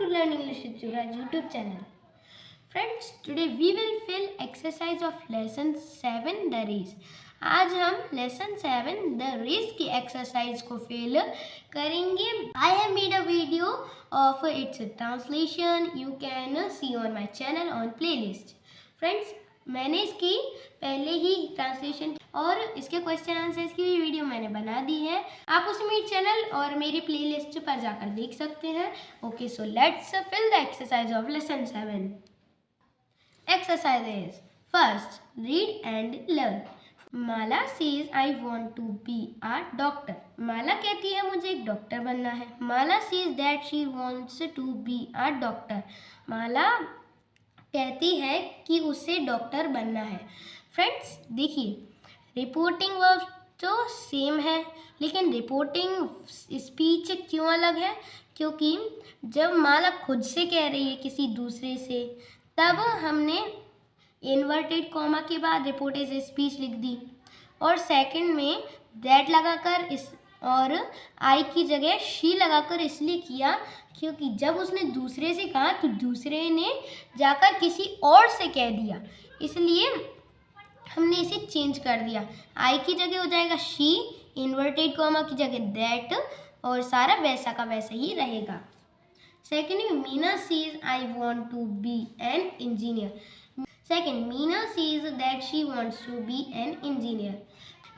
to Learn English with Suraj YouTube channel. Friends, today we will fill exercise of lesson 7 the race. आज हम lesson 7 the race की exercise को fill करेंगे. I have made a video of its translation. You can see on my channel on playlist. Friends, मैंने इसकी पहले ही translation और इसके क्वेश्चन आंसर्स की भी वीडियो मैंने बना दी है. आप उसे मेरे चैनल और मेरी प्लेलिस्ट पर जाकर देख सकते हैं. Okay, so let's fill the exercise of lesson 7. Exercises. First, read and learn. Mala says I want to be a doctor. Mala कहती है मुझे एक डॉक्टर बनना है. माला says that she wants to be a doctor. Mala कहती है कि उसे डॉक्टर बनना है. फ्रेंड्स, देखिए, रिपोर्टिंग वर्ब तो सेम है, लेकिन रिपोर्टिंग स्पीच क्यों अलग है? क्योंकि जब माला खुद से कह रही है किसी दूसरे से, तब हमने इन्वर्टेड कॉमा के बाद रिपोर्टेड स्पीच लिख दी, और सेकंड में दैट लगाकर इस और आई की जगह शी लगाकर इसलिए किया क्योंकि जब उसने दूसरे से कहा तो दूसरे ने जाकर किसी और से कह दिया, इसलिए हमने इसे चेंज कर दिया. आई की जगह हो जाएगा शी, इन्वर्टेड कॉमा की जगह दैट, और सारा वैसा का वैसा ही रहेगा. Second, Meena says I want to be an engineer. Second, Meena says that she wants to be an engineer.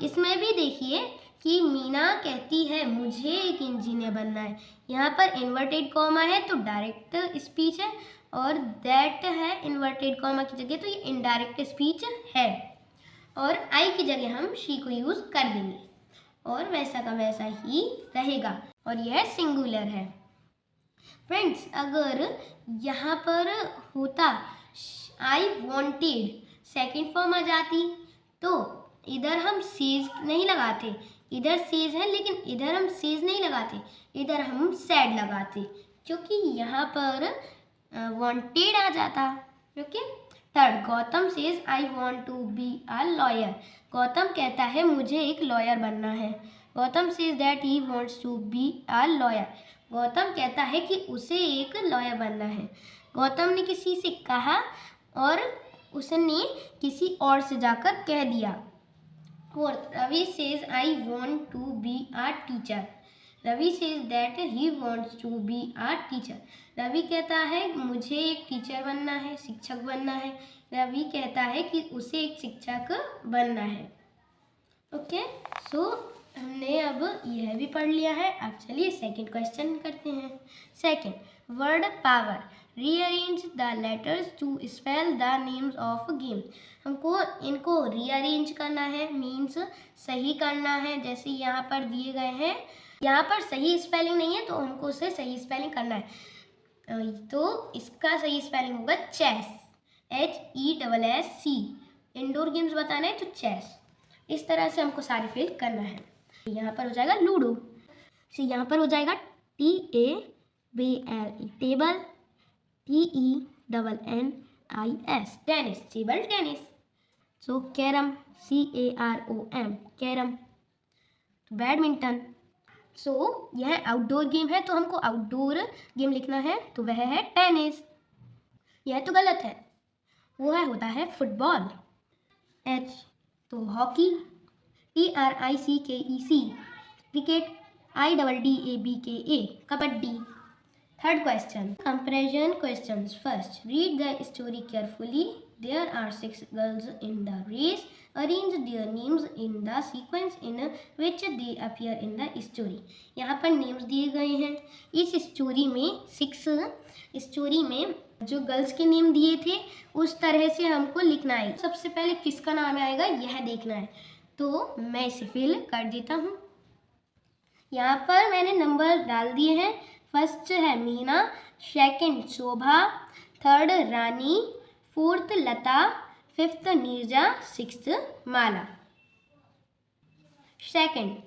इसमें भी देखिए कि मीना कहती है मुझे एक इंजीनियर बनना है. यहाँ पर इन्वर्टेड कॉमा है तो डायरेक्ट स्पीच है, और दैट है इन्वर्टेड कॉमा की जगह तो ये इनडायरेक्ट स्पीच है, और आई की जगह हम शी को यूज़ कर देंगे और वैसा का वैसा ही रहेगा, और यह सिंगुलर है. फ्रेंड्स, अगर यहाँ पर होता आई वॉन्टेड सेकेंड फॉर्म आ जाती तो इधर हम सेज नहीं लगाते. इधर सेज है लेकिन इधर हम सेज नहीं लगाते, इधर हम सैड लगाते, क्योंकि यहाँ पर वॉन्टेड आ जाता. Okay. Third, Gautam says I want to be a lawyer. Gautam कहता है मुझे एक लॉयर बनना है. Gautam says that he wants to be a lawyer. Gautam कहता है कि उसे एक लॉयर बनना है. गौतम ने किसी से कहा और उसने किसी और से जाकर कह दिया. Fourth, Ravi says I want to be a teacher. Ravi says that he wants to be a teacher. Ravi कहता है मुझे एक टीचर बनना है, शिक्षक बनना है. रवि कहता है कि उसे एक शिक्षक बनना है. ओके, सो हमने अब यह भी पढ़ लिया है. अब चलिए सेकंड क्वेश्चन करते हैं. Second, word power. Rearrange the letters to spell the names of game. हमको इनको रीअरेंज करना है, मीन्स सही करना है. जैसे यहाँ पर दिए गए हैं, यहाँ पर सही स्पेलिंग नहीं है तो हमको उसे सही स्पेलिंग करना है. तो इसका सही स्पेलिंग होगा चेस, HESS. इंडोर गेम्स बताना है तो चेस. इस तरह से हमको सारे फिल करना है. यहाँ पर हो जाएगा लूडो. यहाँ पर हो जाएगा TABLE table, TENNIS tennis, table tennis. So carrom, CAROM carrom. Badminton. सो यह आउटडोर गेम है तो हमको आउटडोर गेम लिखना है, तो वह है टेनिस. यह तो गलत है, वो है होता है फुटबॉल. H तो hockey, TRICKEC cricket, IDDABKA kabaddi. Third question, comparison questions. First, read the story carefully. There are 6 girls in the race. Arrange their names in the sequence in which they appear in the story. यहाँ पर names दिए गए हैं. इस story में 6 story में जो girls के नेम दिए थे उस तरह से हमको लिखना है. सबसे पहले किसका नाम आएगा यह देखना है, तो मैं इसे फिल कर देता हूँ. यहाँ पर मैंने नंबर डाल दिए हैं. फर्स्ट है Meena, second Shobha, third Rani, fourth Lata, fifth Neerja, sixth Mala. Second,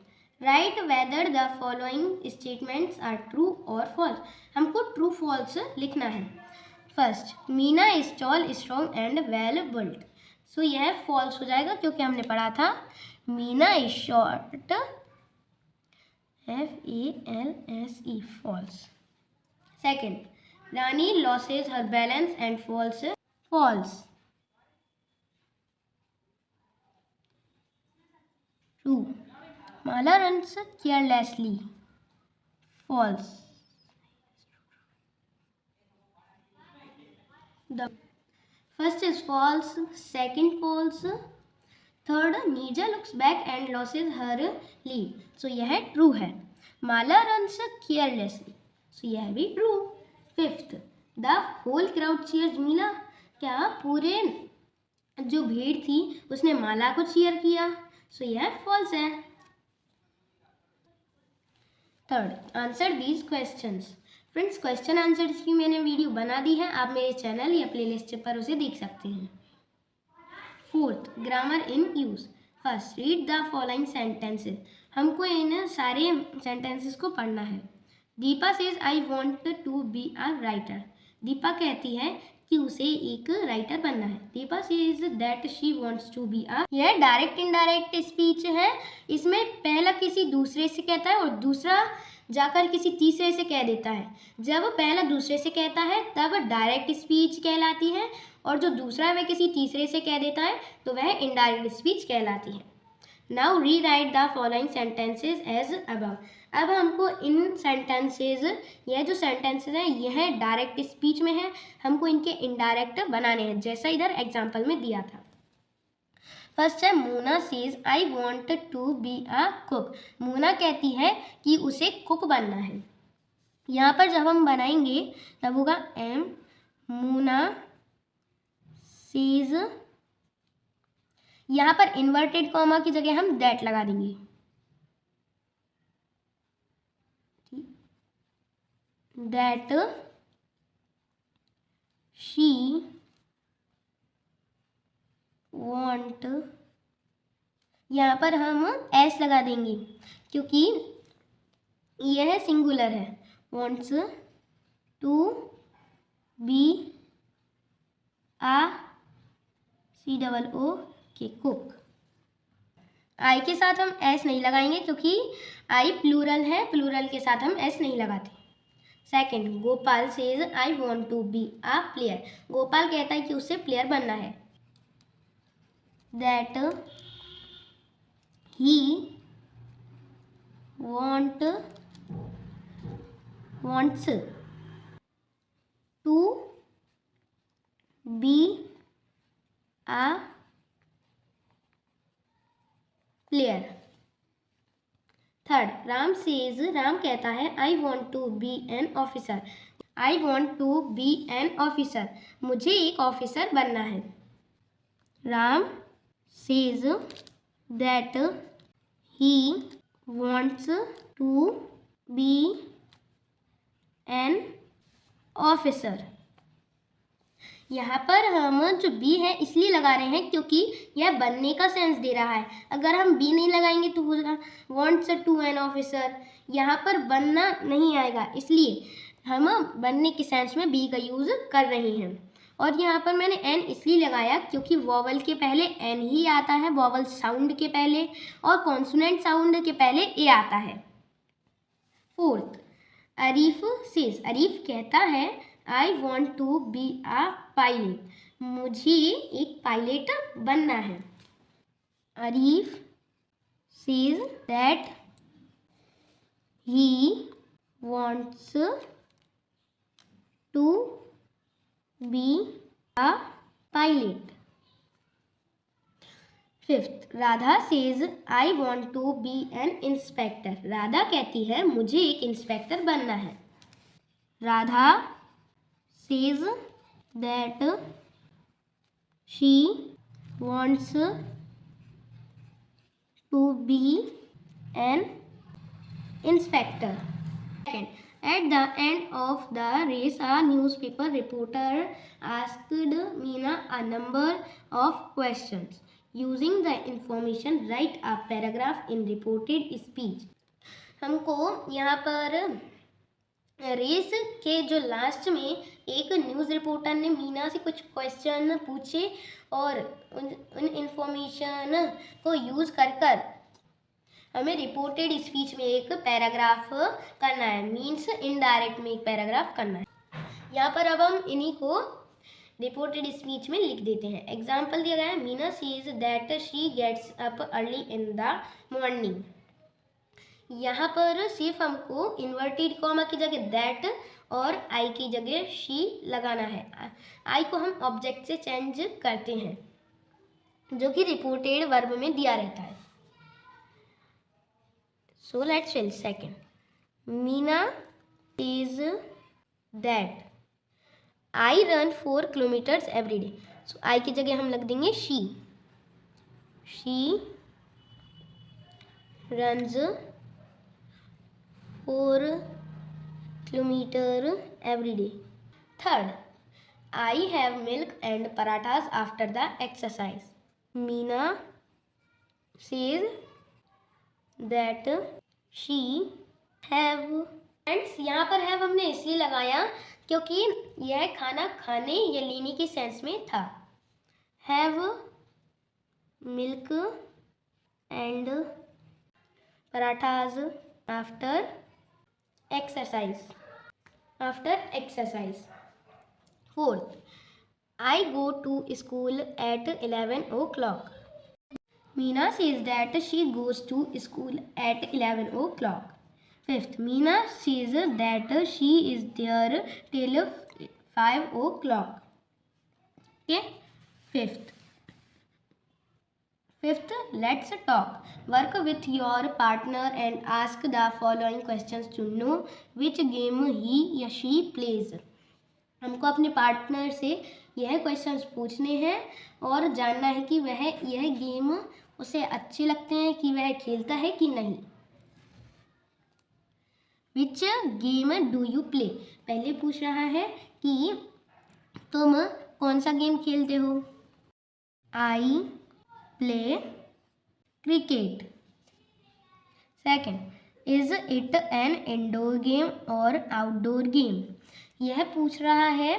right whether the following statements are true और फॉल्स. हमको ट्रू फॉल्स लिखना है. First, Meena is tall, strong and well built. So यह फॉल्स हो जाएगा क्योंकि हमने पढ़ा था Meena is short, FALSE false. Second, Rani loses her balance and falls. True. Mala runs carelessly. False. The first is false, second false, third Neerja looks back and loses her lead, so यह true है. Mala runs carelessly, so यह भी true. Fifth, the whole crowd cheers Meena, क्या पूरे जो भीड़ थी उसने माला को चीयर किया, सो यह फॉल्स है. Third, answer these questions. Friends, question answers की मैंने वीडियो बना दी है, आप मेरे चैनल या प्लेलिस्ट पर उसे देख सकते हैं. Fourth, grammar in use. First, read the following sentences. हमको इन सारे सेंटेंसेस को पढ़ना है. Deepa says I want to be a writer. Deepa कहती है कि उसे एक राइटर बनना है. Deepa says that she wants to be a. यह डायरेक्ट इनडायरेक्ट स्पीच है. इसमें पहला किसी दूसरे से कहता है और दूसरा जाकर किसी तीसरे से कह देता है. जब पहला दूसरे से कहता है तब डायरेक्ट स्पीच कहलाती है, और जो दूसरा वह किसी तीसरे से कह देता है तो वह इनडायरेक्ट स्पीच कहलाती है. Now rewrite the following sentences as above. अब हमको इन सेंटेंसेज, यह जो सेंटेंसेज हैं यह डायरेक्ट स्पीच में है, हमको इनके इनडायरेक्ट बनाने हैं जैसा इधर एग्जाम्पल में दिया था. फर्स्ट है, Mona says I want to be a cook. Mona कहती है कि उसे कुक बनना है. यहाँ पर जब हम बनाएंगे तब होगा एम मोना सेज. यहाँ पर इन्वर्टेड कॉमा की जगह हम दैट लगा देंगे. दैट शी वॉन्ट, यहाँ पर हम एस लगा देंगे क्योंकि यह सिंगुलर है. Wants to be a COO के कुक. आई के साथ हम एस नहीं लगाएंगे क्योंकि आई प्लूरल है, प्लूरल के साथ हम एस नहीं लगाते. Second, Gopal says I want to be a player. Gopal कहता है कि उसे प्लेयर बनना है. That he wants to be a player. Third, Ram says, Ram कहता है I want to be an officer. I want to be an officer, मुझे एक ऑफिसर बनना है. Ram says that he wants to be an officer. यहाँ पर हम जो बी है इसलिए लगा रहे हैं क्योंकि यह बनने का सेंस दे रहा है. अगर हम बी नहीं लगाएंगे तो होगा wants to an officer. यहाँ पर बनना नहीं आएगा, इसलिए हम बनने के सेंस में बी का यूज़ कर रहे हैं. और यहाँ पर मैंने एन इसलिए लगाया क्योंकि वॉवल के पहले एन ही आता है, वॉवल साउंड के पहले, और कॉन्सोनेंट साउंड के पहले ए आता है. फोर्थ, अरीफ सेज, अरीफ कहता है I want to be a pilot. मुझे एक पायलट बनना है. Arif says that he wants to be a pilot. Fifth, Radha says I want to be an inspector. Radha कहती है मुझे एक इंस्पेक्टर बनना है. Radha says that she wants to be an inspector. Second, at the end of the race, a newspaper reporter asked Meena a number of questions. Using the information, write a paragraph in reported speech. हमको यहाँ पर race के जो last में एक news reporter ने मीना से कुछ क्वेश्चन पूछे और उन इंफॉर्मेशन को यूज़ कर हमें रिपोर्टेड स्पीच में एक पैराग्राफ करना है. मीन्स इनडायरेक्ट में एक पैराग्राफ करना है. यहाँ पर अब हम इन्हीं को रिपोर्टेड स्पीच में लिख देते हैं। एग्जाम्पल दिया गया है, Meena says that she gets up early in the morning. यहाँ पर सिर्फ हमको इन्वर्टेड कॉमा की जगह दैट और आई की जगह शी लगाना है। आई को हम ऑब्जेक्ट से चेंज करते हैं जो कि रिपोर्टेड वर्ब में दिया रहता है। So let's fill second, Meena is that I run 4 kilometers every day. So I की जगह हम लग देंगे she runs 4 kilometer every day. Third, I have milk and parathas after the exercise. Meena says that she have. Friends, यहाँ पर have हमने इसलिए लगाया क्योंकि यह खाना खाने या लेने के सेंस में था। Have milk and parathas after exercise. Fourth, I go to school at 11 o'clock. Meena says that she goes to school at 11 o'clock. Fifth, Meena says that she is there till 5 o'clock. Okay. Fifth, let's talk. Work with your partner and ask the following questions to know which game he या she plays. हमको अपने partner से यह questions पूछने हैं और जानना है कि वह यह गेम उसे अच्छे लगते हैं कि वह खेलता है कि नहीं। Which game do you play? पहले पूछ रहा है कि तुम कौन सा गेम खेलते हो। I play cricket. Second, is it an indoor game or outdoor game? यह पूछ रहा है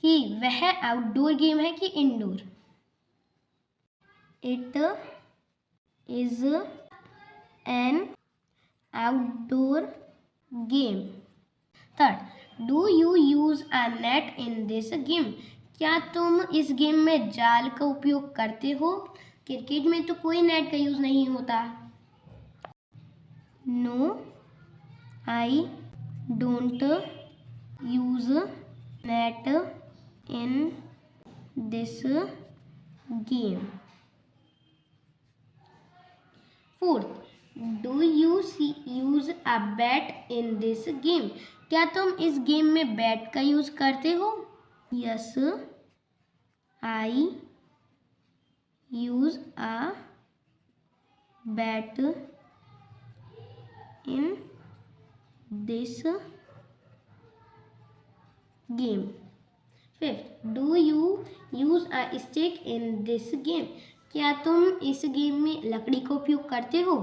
कि वह आउटडोर गेम है कि indoor. It is an outdoor game. Third, do you use a net in this game? क्या तुम इस गेम में जाल का उपयोग करते हो? क्रिकेट में तो कोई नेट का यूज नहीं होता। No, I don't use net in this game. Fourth, do you use a bat in this game? क्या तुम इस गेम में बैट का यूज करते हो? Yes, I use a bat in this game. Fifth, do you use a stick in this game? क्या तुम इस गेम में लकड़ी का उपयोग करते हो?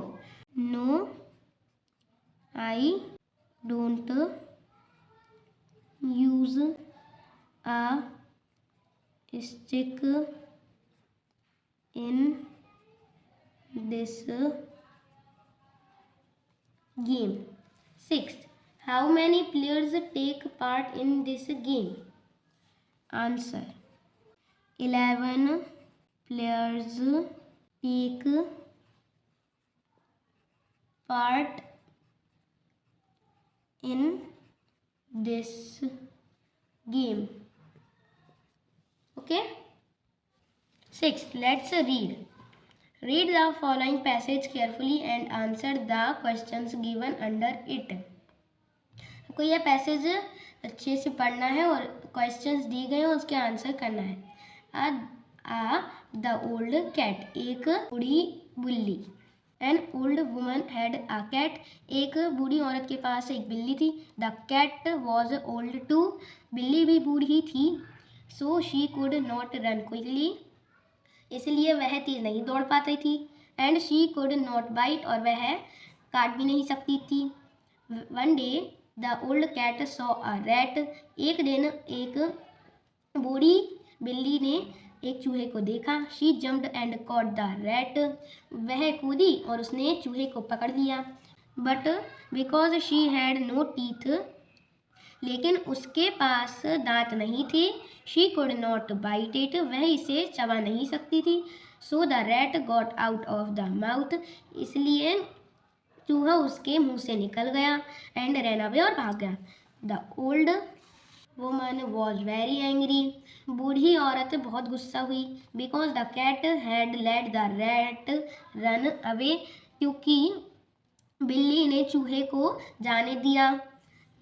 No, I don't use a stick in this game. Sixth, how many players take part in this game? Answer, 11 players take part in this game. Okay. Sixth, let's read. Read the following passage carefully and answer the questions given under it. आपको यह passage अच्छे से पढ़ना है और questions दिए गए हैं उसके आंसर करना है। द ओल्ड कैट, एक बूढ़ी बिल्ली। An old woman had a cat, एक बूढ़ी औरत के पास एक बिल्ली थी। The cat was old too, बिल्ली भी बूढ़ी थी। So she could not run quickly, इसलिए वह तेज नहीं दौड़ पाती थी। And she could not bite, और वह काट भी नहीं सकती थी। One day the old cat saw a rat, एक दिन एक बूढ़ी बिल्ली ने एक चूहे को देखा। She jumped and caught the rat, वह कूदी और उसने चूहे को पकड़ लिया। But because she had no teeth, लेकिन उसके पास दांत नहीं थे। She could not bite it, वह इसे चबा नहीं सकती थी। So the rat got out of the mouth, इसलिए चूहा उसके मुंह से निकल गया। एंड रैन अवे, और भाग गया। The old woman was very angry, बूढ़ी औरत बहुत गुस्सा हुई। Because the cat had let the rat run away, क्योंकि बिल्ली ने चूहे को जाने दिया।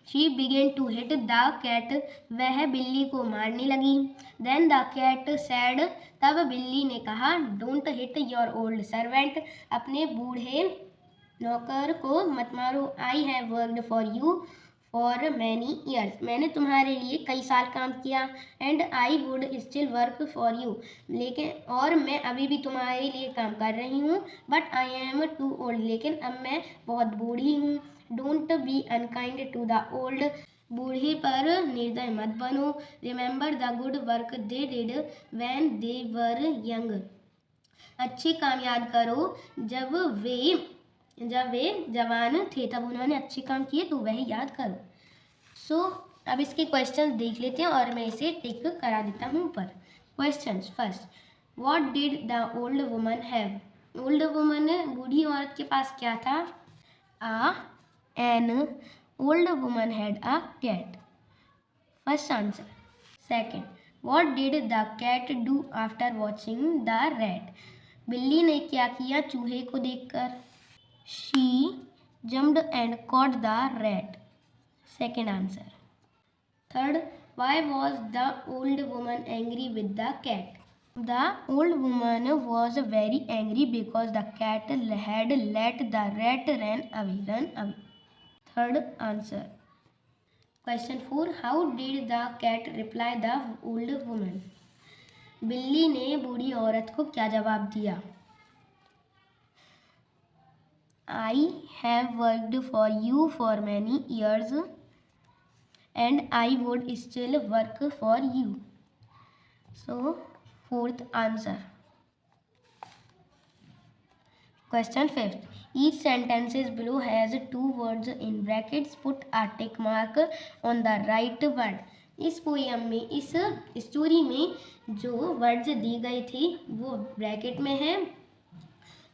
She began to hit the cat, वह बिल्ली को मारने लगी। देन द कैट सैड, तब बिल्ली ने कहा, don't hit your old servant, अपने बूढ़े नौकर को मत मारो। I have worked for you for many years, मैंने तुम्हारे लिए कई साल काम किया। And I would still work for you, लेकिन और मैं अभी भी तुम्हारे लिए काम कर रही हूँ। But I am too old, लेकिन अब मैं बहुत बूढ़ी हूँ। Don't be unkind to the old, बूढ़े पर निर्दय मत बनो। Remember the good work they did when they were young, अच्छे काम याद करो जब वे जवान थे, तब उन्होंने अच्छे काम किए, तो वही याद करो। सो अब इसके क्वेश्चंस देख लेते हैं और मैं इसे टिक करा देता हूँ ऊपर। Questions first, what did the old woman have, old woman बूढ़ी औरत के पास क्या था? An old woman had a cat, first answer. Second, what did the cat do after watching the rat, बिल्ली ने क्या किया चूहे को देखकर? She jumped and caught the rat, second answer. Third, why was the old woman angry with the cat? The old woman was very angry because the cat had let the rat run away. Third answer. Question 4, how did the cat reply the old woman? बिल्ली ने बूढ़ी औरत को क्या जवाब दिया? I have worked for you for many years and I would still work for you. So, fourth answer. Question 5. Each sentences below has two words in brackets. Put a tick mark on the right word. इस poem में, इस story में जो words दी गई थी वो bracket में है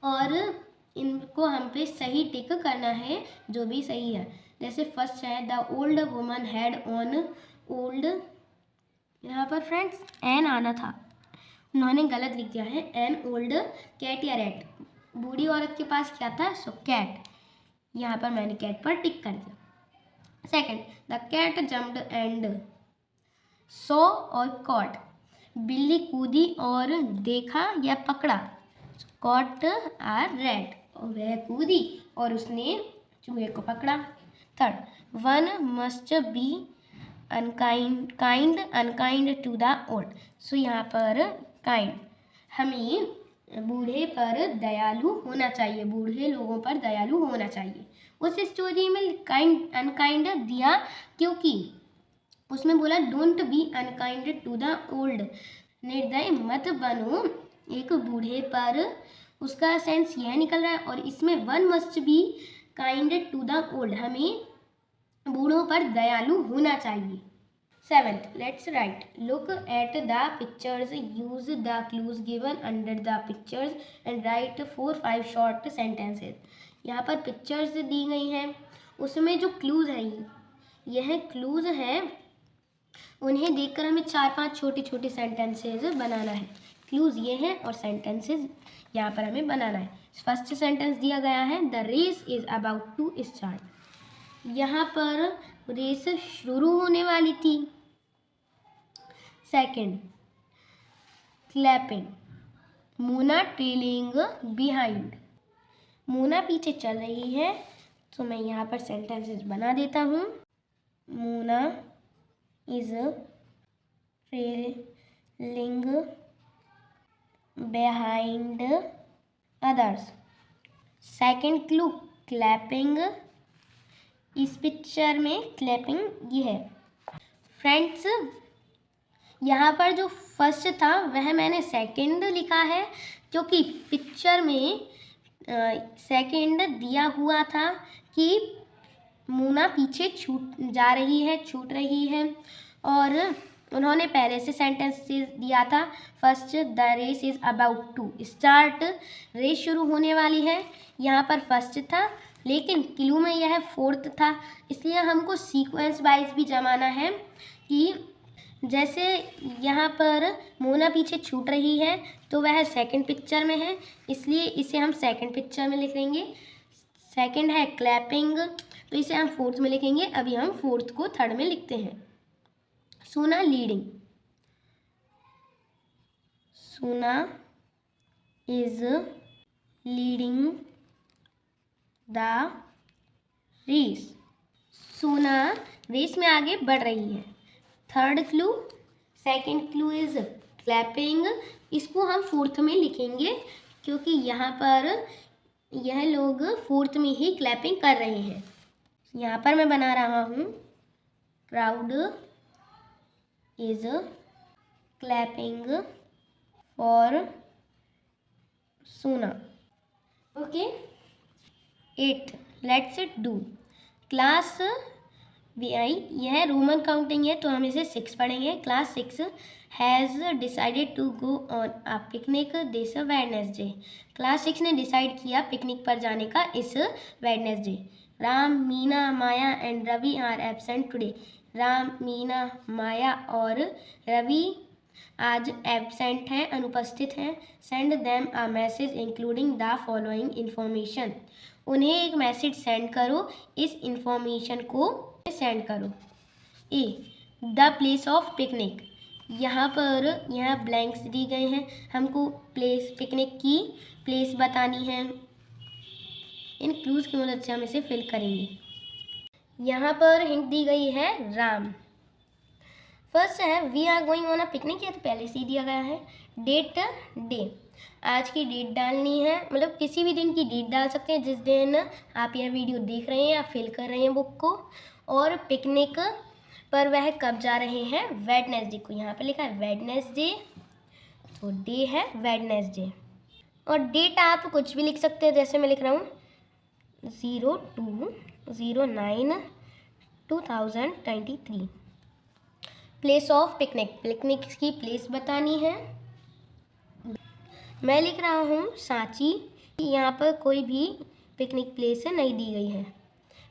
और इनको हम पे सही टिक करना है जो भी सही है। जैसे फर्स्ट है, the old woman had on old, यहाँ पर फ्रेंड्स एन आना था, उन्होंने गलत लिख दिया है, एन ओल्ड कैट या रैट, बूढ़ी औरत के पास क्या था? सो कैट, यहाँ पर मैंने कैट पर टिक कर दिया। Second, the cat jumped and saw और कॉट, बिल्ली कूदी और देखा या पकड़ा। कॉट आर रैट, और वह कूदी और उसने चूहे को पकड़ा। Third, one must be unkind to the old, so यहाँ पर काइंड, हमें बूढ़े पर दयालु होना चाहिए, बूढ़े लोगों पर दयालु होना चाहिए। उस स्टोरी में अनकाइंड दिया क्योंकि उसमें बोला don't be unkind to the old, निर्दय मत बनो एक बूढ़े पर, उसका सेंस यह निकल रहा है। और इसमें one must be kind to the old, हमें बूढ़ों पर दयालु होना चाहिए। Seventh, let's write, look at the pictures, use the clues given under the pictures and write 4-5 short sentences. यहाँ पर पिक्चर्स दी गई हैं, उसमें जो क्लूज हैं, यह क्लूज हैं, उन्हें देखकर हमें 4-5 छोटे छोटे सेंटेंसेस बनाना है। क्लूज ये हैं और सेंटेंसेस यहाँ पर हमें बनाना है। फर्स्ट सेंटेंस दिया गया है, the race is about to start, यहाँ पर रेस शुरू होने वाली थी। Second, clapping, Moona trailing behind, Moona पीछे चल रही है, तो मैं यहाँ पर सेंटेंसेस बना देता हूँ। Muna is trailing behind others. Second clue, clapping, इस पिक्चर में क्लैपिंग ये है। फ्रेंड्स, यहाँ पर जो फर्स्ट था वह मैंने सेकेंड लिखा है क्योंकि पिक्चर में सेकेंड दिया हुआ था कि मोना पीछे छूट रही है और उन्होंने पहले से सेंटेंस दिया था। First, the race is about to start, race शुरू होने वाली है। यहाँ पर फर्स्ट था लेकिन क्लू में यह फोर्थ था, इसलिए हमको सीक्वेंस वाइज भी जमाना है कि जैसे यहाँ पर मोना पीछे छूट रही है तो वह सेकंड पिक्चर में है, इसलिए इसे हम सेकंड पिक्चर में लिखेंगे। सेकंड है क्लैपिंग, तो इसे हम फोर्थ में लिखेंगे। अभी हम फोर्थ को थर्ड में लिखते हैं। सोना लीडिंग, सोना इज लीडिंग द रेस, सोना रेस में आगे बढ़ रही है। Third clue, second clue is clapping, इसको हम फोर्थ में लिखेंगे क्योंकि यहाँ पर यह लोग फोर्थ में ही क्लैपिंग कर रहे हैं। यहाँ पर मैं बना रहा हूँ crowd is clapping for Sona. Okay. 8, let's do, class VI, यह रोमन काउंटिंग है तो हम इसे 6 पढ़ेंगे। Class 6 has decided to go on a picnic this Wednesday, class 6 ने डिसाइड किया पिकनिक पर जाने का इस Wednesday. Ram, Meena, Maya and Ravi are absent today, Ram, Meena, Maya और रवि आज एब्सेंट हैं, अनुपस्थित हैं। Send them a message including the following information, उन्हें एक मैसेज सेंड करो, इस इंफॉर्मेशन को सेंड करो। ए, द प्लेस ऑफ पिकनिक, यहाँ पर यहाँ ब्लैंक्स दी गए हैं, हमको प्लेस, पिकनिक की प्लेस बतानी है। इन क्लूज की मदद से हम इसे फिल करेंगे। यहाँ पर हिंट दी गई है राम। फर्स्ट है we are going on a picnic, ये तो पहले से ही दिया गया है। डेट, डे, आज की डेट डालनी है, मतलब किसी भी दिन की डेट डाल सकते हैं जिस दिन आप यह वीडियो देख रहे हैं या फिल कर रहे हैं बुक को। और पिकनिक पर वह कब जा रहे हैं, वेडनेसडे को, यहाँ पर लिखा है वेडनेसडे, तो डे है वेडनेसडे। और डेट आप कुछ भी लिख सकते हैं, जैसे मैं लिख रहा हूँ 02/09/2023। प्लेस ऑफ पिकनिक, पिकनिक की प्लेस बतानी है। मैं लिख रहा हूँ सांची, यहाँ पर कोई भी पिकनिक प्लेस नहीं दी गई है।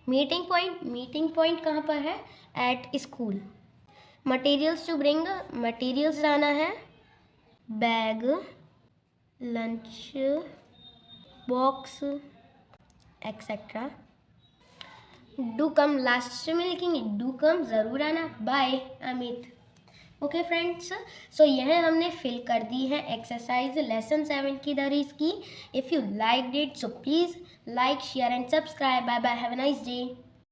मीटिंग पॉइंट, मीटिंग पॉइंट कहाँ पर है, at school. Materials to bring, materials लाना है, bag, lunch box etcetera. Do come last में लिखेंगे, डू कम ज़रूर आना। Bye Amit. Okay friends, so यह हमने फिल कर दी है एक्सरसाइज लेसन 7 की द रेस की। If you like it so please like, share and subscribe. Bye bye, have a nice day.